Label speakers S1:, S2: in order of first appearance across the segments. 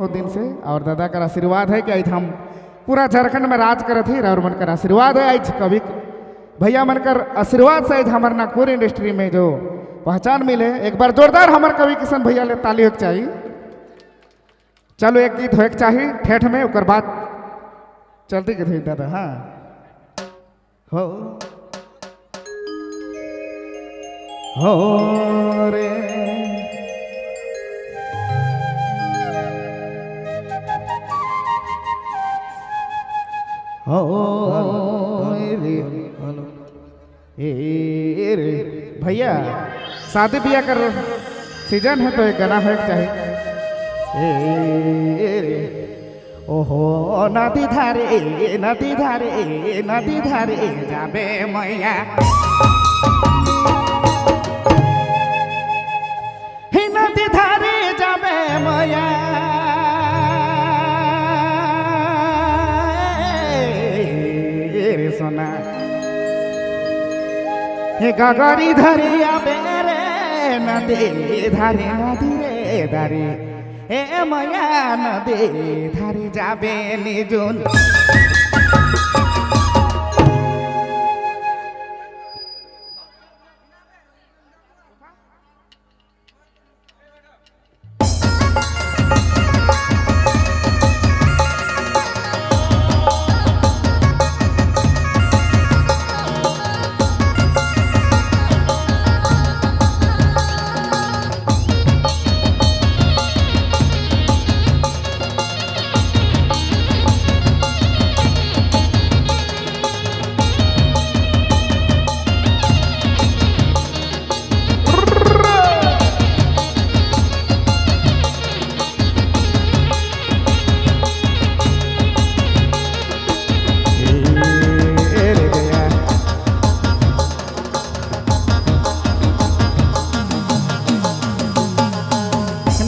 S1: बहुत दिन से और दादा का आशीर्वाद है कि आज हम पूरा झारखंड में राज करत ही और मनकर आशीर्वाद है आज कभी भैया मनकर आशीर्वाद से आज हमारे नागपुर इंडस्ट्री में जो पहचान मिले एक बार जोरदार हमारे कवि किशन भैया ले ताली होक चाहिए। चलो एक गीत होक चाहिए ठेठ में उकर बाद चलती के दादा। हाँ हो रे रे भैया शादी ब्याह कर सीजन है तो एक गाना होना चाहिए। रे ओहो नदी धारे नदी धारे नदी धारे जाबे मैया हे नदी धारे जाबे मैया सोना हे गगरी धरी आबे रे नदी धारे नदी रे धारे हे मया नदी धारी जाबे निजुन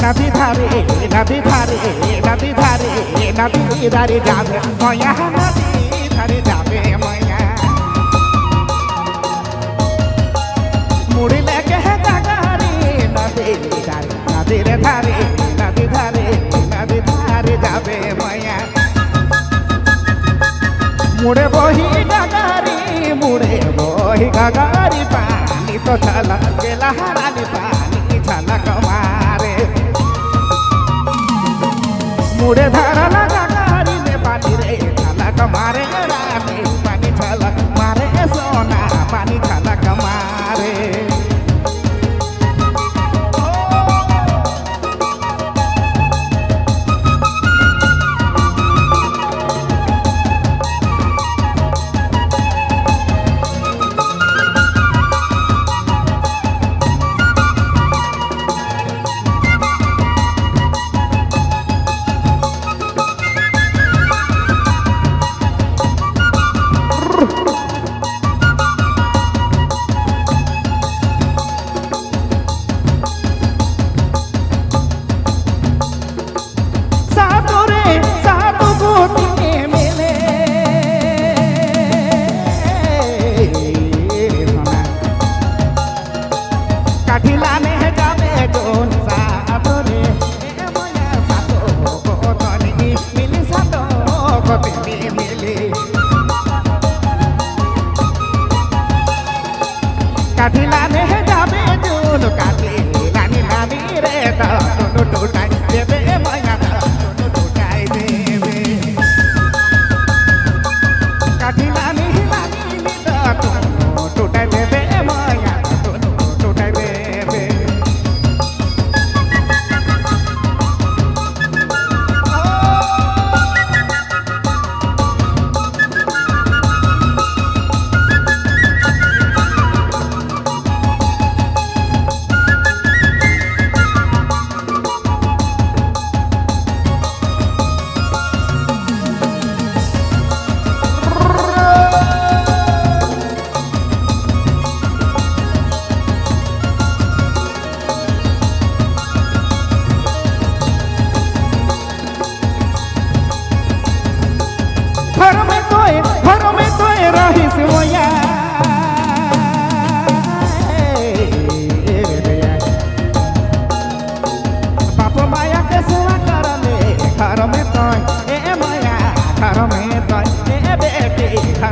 S1: नदी धारे नदी धारे नदी धारे नदी धारे जाबे मैया नदी धारे जाबे मैया मुड़ी लेके है गगरी नदी धारे नदी रे धारे नदी धारे नदी धारे जाबे मैया मुड़े बोही गगरी मुड़े बोही गगरी पानी तो छलक के लहरानी पानी छलक मारे मुड़े धारा लगा गाड़ी में पानी रे छलक मारे रानी पानी छलक मारे सोना पानी छलक मारे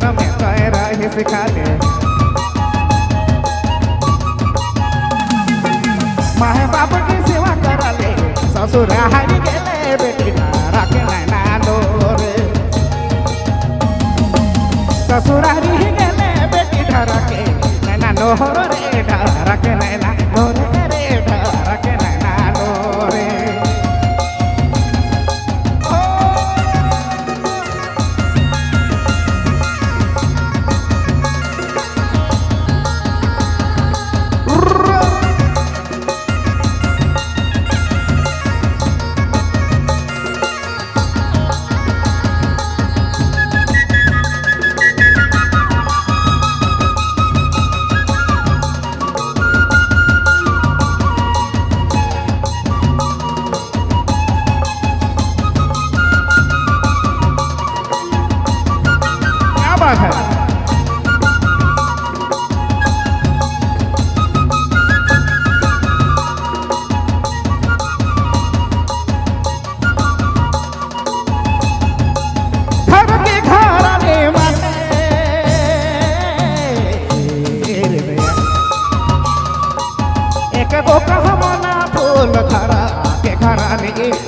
S1: घर में कह रही सिखा दे माहे बाप की सेवा करा ले ससुर हारी गेले बेटी धारा के नैना लो रे ससुर हारी गेले बेटी धारा के नैना लो रे धारा के नैना लो रे धारा के नैना लो रे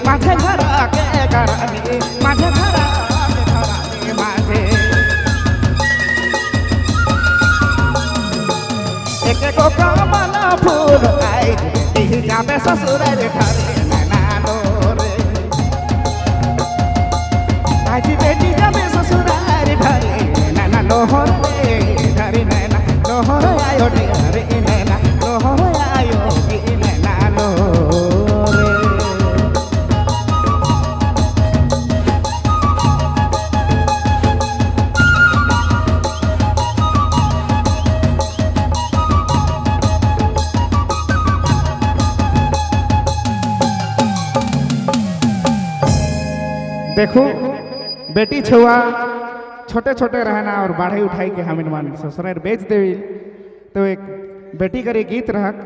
S1: माझे घरा के घराने माझे घरा के घराने माझे एक को कमला फूल आई दी जाबे ससुर रे घरे नैना लो रे आज बेटी जाबे ससुर रे घरे नैना लो रे घरे नैना लो आयो रे नैना लो आयो नैना लो देखो बेटी छुआ छोटे छोटे रहना और बाढ़े उठाई के हमिन मान ससुराल बेच देवी तो एक बेटी करे गीत रहक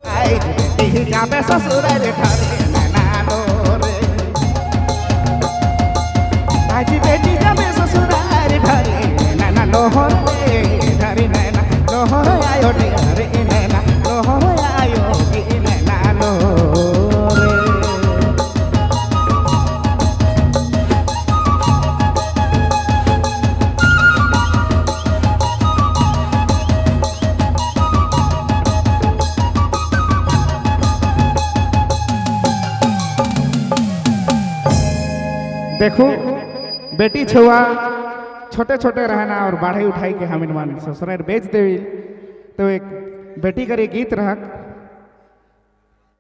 S1: आई बेटी जाबे ससुराल घरे नैना लो रे आज बेटी जाबे ससुराल घरे नैना लो रे घरे नैना लो आयो रे नैना लो आयो नैना लो देखो बेटी छुआ छोटे छोटे रहना और बाढ़े उठाई के हमिन मान ससुराल बेच देवी तो एक बेटी करे गीत रहक